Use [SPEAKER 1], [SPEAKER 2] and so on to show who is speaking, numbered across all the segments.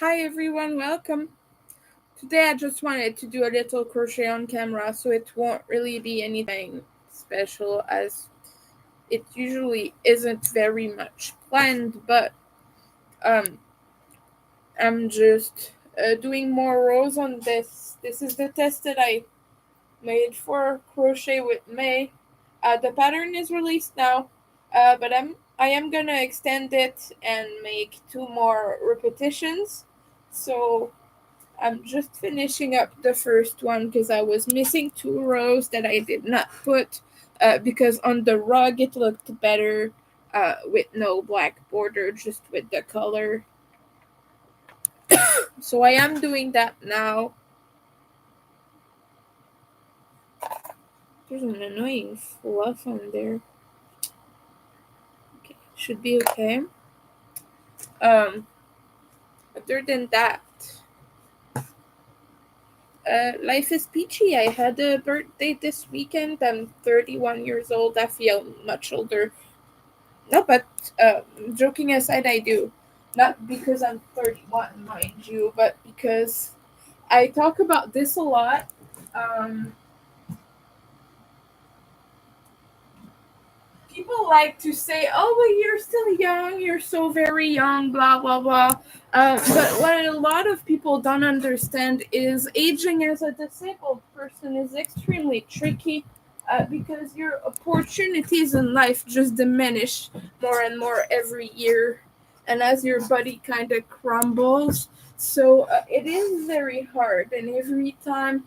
[SPEAKER 1] Hi everyone, welcome. Today I just wanted to do a little crochet on camera, so it won't really be anything special as it usually isn't very much planned, but um I'm just doing more rows on this. This is the test that I made for crochet with May. The pattern is released now, but I am gonna extend it and make two more repetitions. So I'm just finishing up the first one because I was missing two rows that I did not put because on the rug it looked better with no black border, just with the color. So I am doing that now. There's an annoying fluff on there. Okay, should be okay. Other than that, life is peachy. I had a birthday this weekend. I'm 31 years old. I feel much older. No, but joking aside, I do. Not because I'm 31, mind you, but because I talk about this a lot. Um, People like to say, "Oh, well, you're still young. You're so very young." Blah blah blah. But what a lot of people don't understand is aging as a disabled person is extremely tricky. Because your opportunities in life just diminish more and more every year, and as your body kind of crumbles, so it is very hard. And every time,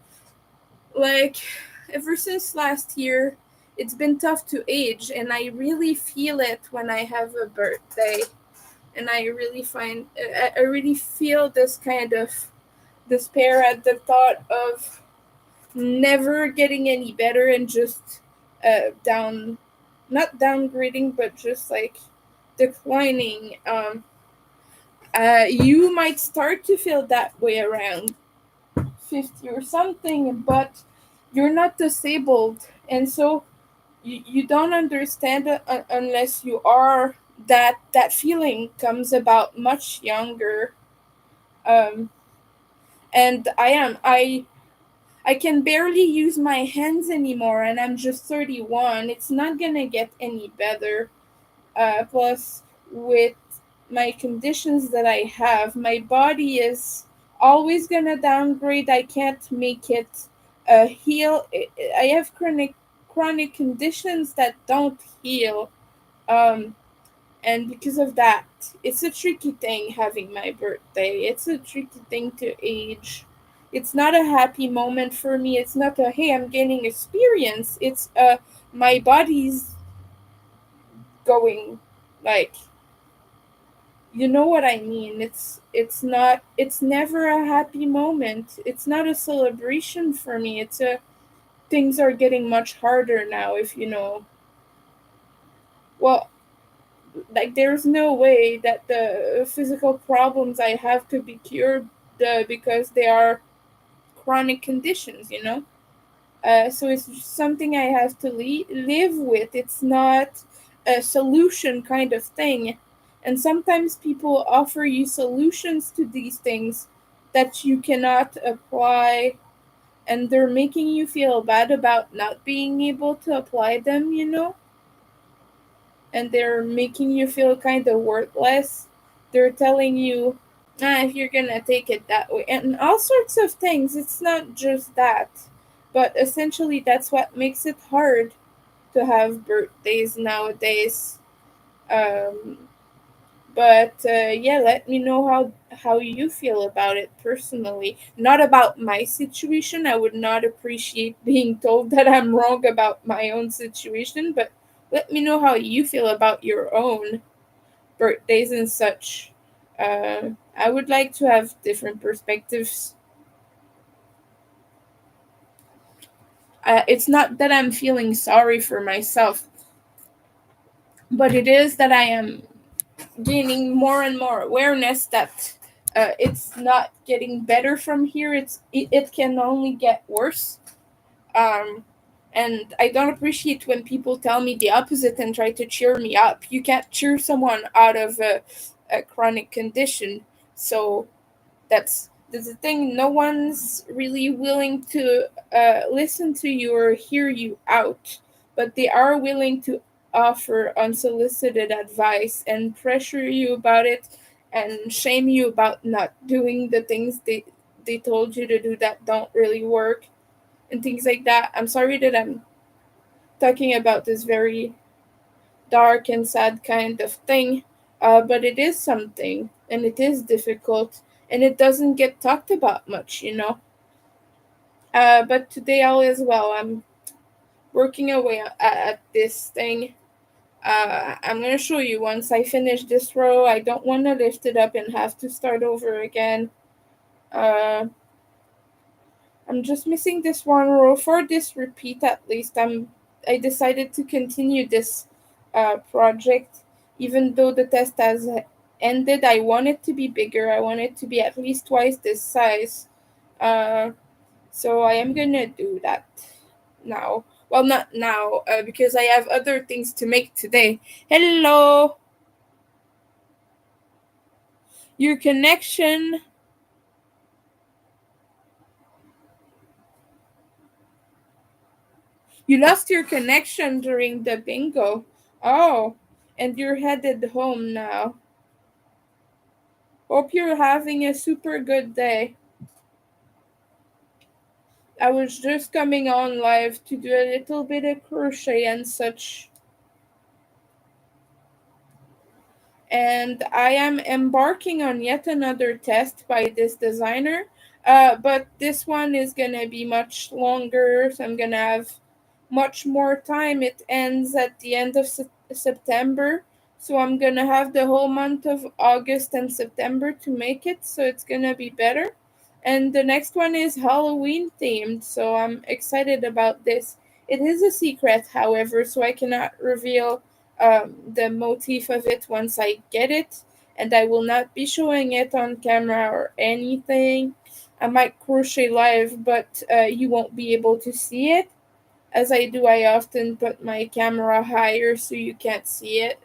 [SPEAKER 1] like ever since last year, it's been tough to age, and I really feel it when I have a birthday. And I really feel this kind of despair at the thought of never getting any better and just down, not downgrading, but just like declining. You might start to feel that way around 50 or something, but you're not disabled. And so you don't understand it unless you are. That feeling comes about much younger. Um, and I can barely use my hands anymore, and I'm just 31. It's not gonna get any better. Plus, with my conditions that I have, my body is always gonna downgrade. I can't make it heal. I have chronic conditions that don't heal. Um, and because of that, it's a tricky thing having my birthday. It's a tricky thing to age. It's not a happy moment for me. It's not a hey, I'm gaining experience. It's my body's going, like, you know what I mean. It's never a happy moment. It's not a celebration for me. It's a things are getting much harder now, if you know. Well, like there's no way that the physical problems I have could be cured because they are chronic conditions, you know. So it's just something I have to live with. It's not a solution kind of thing. And sometimes people offer you solutions to these things that you cannot apply, and they're making you feel bad about not being able to apply them, you know? And they're making you feel kind of worthless. They're telling you, if you're gonna take it that way, and all sorts of things. It's not just that, but essentially, that's what makes it hard to have birthdays nowadays. Um, but yeah, let me know how you feel about it personally. Not about my situation. I would not appreciate being told that I'm wrong about my own situation, but let me know how you feel about your own birthdays and such. I would like to have different perspectives. It's not that I'm feeling sorry for myself, but it is that I am gaining more and more awareness that it's not getting better from here. It can only get worse. Um, and I don't appreciate when people tell me the opposite and try to cheer me up. You can't cheer someone out of a chronic condition. So That's the thing. No one's really willing to listen to you or hear you out, but they are willing to offer unsolicited advice and pressure you about it and shame you about not doing the things they told you to do that don't really work and things like that. I'm sorry that I'm talking about this very dark and sad kind of thing, but it is something and it is difficult and it doesn't get talked about much, you know. But today all is well. I'm working away at this thing. I'm gonna show you once I finish this row. I don't want to lift it up and have to start over again. Uh, I'm just missing this one row for this repeat at least. I decided to continue this project even though the test has ended. I want it to be bigger. I want it to be at least twice this size. Uh, so I am gonna do that now. Well, not now because I have other things to make today. Hello, your connection. You lost your connection during the bingo. Oh, and you're headed home now. Hope you're having a super good day. I was just coming on live to do a little bit of crochet and such. And I am embarking on yet another test by this designer. But this one is gonna be much longer, so I'm gonna have much more time. It ends at the end of September, so I'm gonna have the whole month of August and September to make it, so it's gonna be better. And the next one is Halloween themed, so I'm excited about this. It is a secret, however, so I cannot reveal the motif of it once I get it, and I will not be showing it on camera or anything. I might crochet live, but you won't be able to see it. As I do, I often put my camera higher so you can't see it.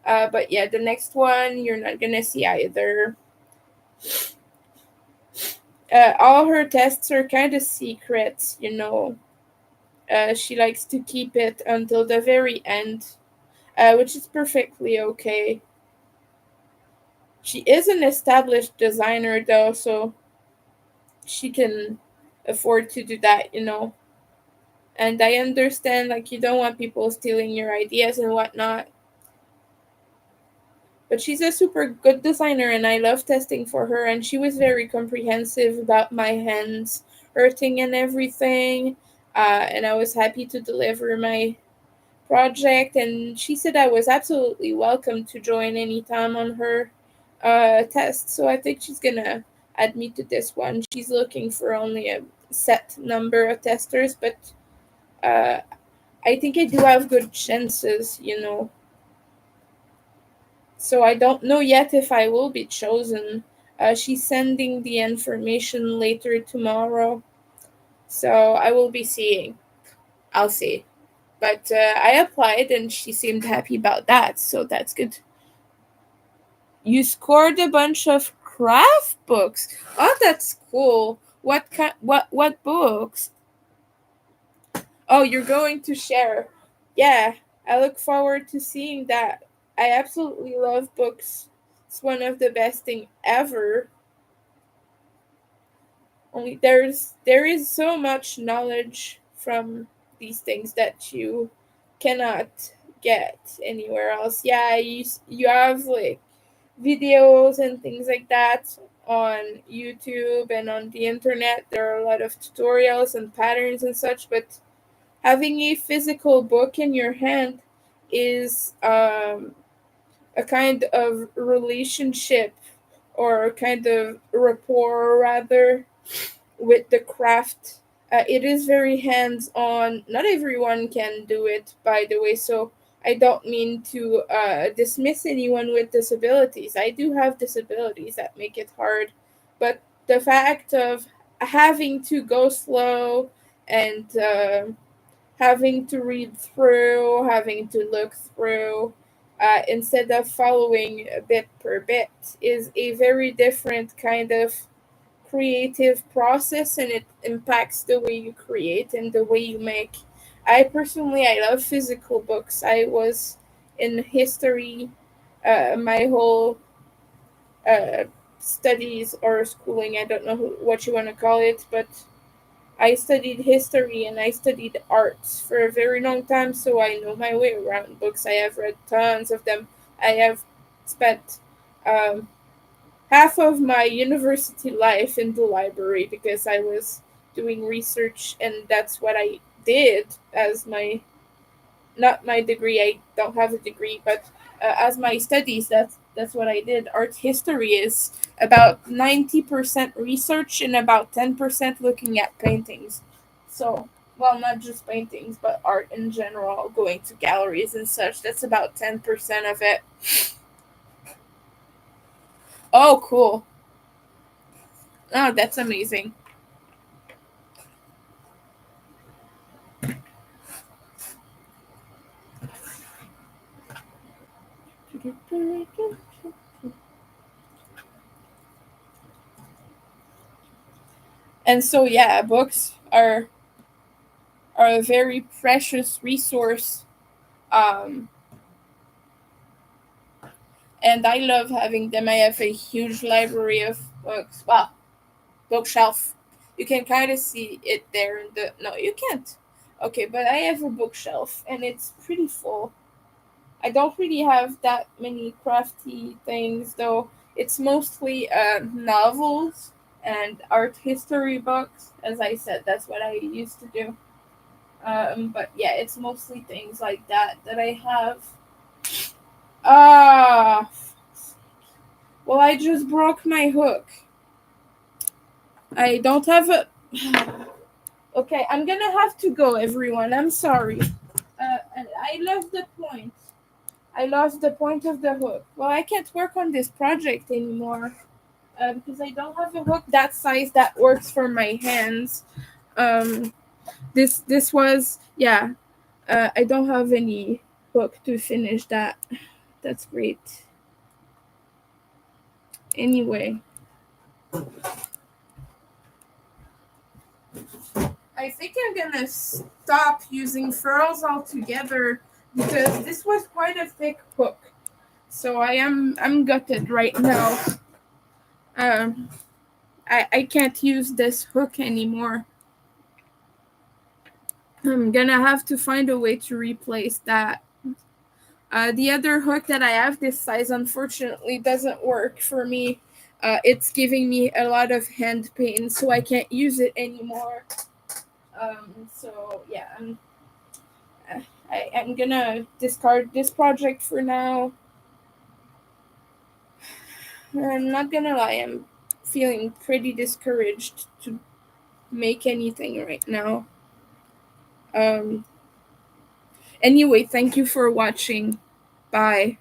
[SPEAKER 1] But yeah, the next one you're not gonna see either. All her tests are kind of secrets, you know. She likes to keep it until the very end, which is perfectly okay. She is an established designer though, so she can afford to do that, you know. And I understand, like, you don't want people stealing your ideas and whatnot. But she's a super good designer, and I love testing for her. And she was very comprehensive about my hands hurting and everything. And I was happy to deliver my project. And she said I was absolutely welcome to join anytime on her test. So I think she's gonna add me to this one. She's looking for only a set number of testers, but uh, I think I do have good chances, you know. So I don't know yet if I will be chosen. She's sending the information later tomorrow, so I will be seeing. I'll see. But I applied and she seemed happy about that, so that's good. You scored a bunch of craft books. Oh, that's cool. What books? Oh, you're going to share. Yeah, I look forward to seeing that. I absolutely love books. It's one of the best thing ever. Only there is so much knowledge from these things that you cannot get anywhere else. Yeah, you have like videos and things like that on YouTube and on the internet. There are a lot of tutorials and patterns and such, but having a physical book in your hand is a kind of relationship or a kind of rapport rather with the craft. It is very hands on. Not everyone can do it, by the way, so I don't mean to dismiss anyone with disabilities. I do have disabilities that make it hard, but the fact of having to go slow and having to read through, having to look through, instead of following bit per bit, is a very different kind of creative process, and it impacts the way you create and the way you make. I personally, I love physical books. I was in history my whole uh, studies or schooling. I don't know what you want to call it, but I studied history and I studied arts for a very long time, so I know my way around books. I have read tons of them. I have spent um, half of my university life in the library because I was doing research, and that's what I did as my, not my degree. I don't have a degree, but as my studies, that's what I did. Art history is about 90% research and about 10% looking at paintings. So, well, not just paintings, but art in general, going to galleries and such. That's about 10% of it. Oh, cool. Oh, that's amazing. And so, yeah, books are a very precious resource. Um, and I love having them. I have a huge library of books. Well, bookshelf. You can kind of see it there in the. No, you can't. Okay, but I have a bookshelf, and it's pretty full. I don't really have that many crafty things, though. It's mostly novels and art history books. As I said, that's what I used to do. But yeah, it's mostly things like that that I have. Ah, well, I just broke my hook. I don't have a. Okay, I'm gonna have to go, everyone. I'm sorry. I lost the point. I lost the point of the hook. Well, I can't work on this project anymore because I don't have a hook that size that works for my hands. Um, this was, yeah. I don't have any hook to finish that. That's great. Anyway, I think I'm gonna stop using furls altogether because this was quite a thick hook. So I'm gutted right now. Um, I can't use this hook anymore. I'm gonna have to find a way to replace that. The other hook that I have this size unfortunately doesn't work for me. It's giving me a lot of hand pain, so I can't use it anymore. So yeah, I'm gonna discard this project for now. I'm not gonna lie, I'm feeling pretty discouraged to make anything right now. Um, anyway, thank you for watching. Bye.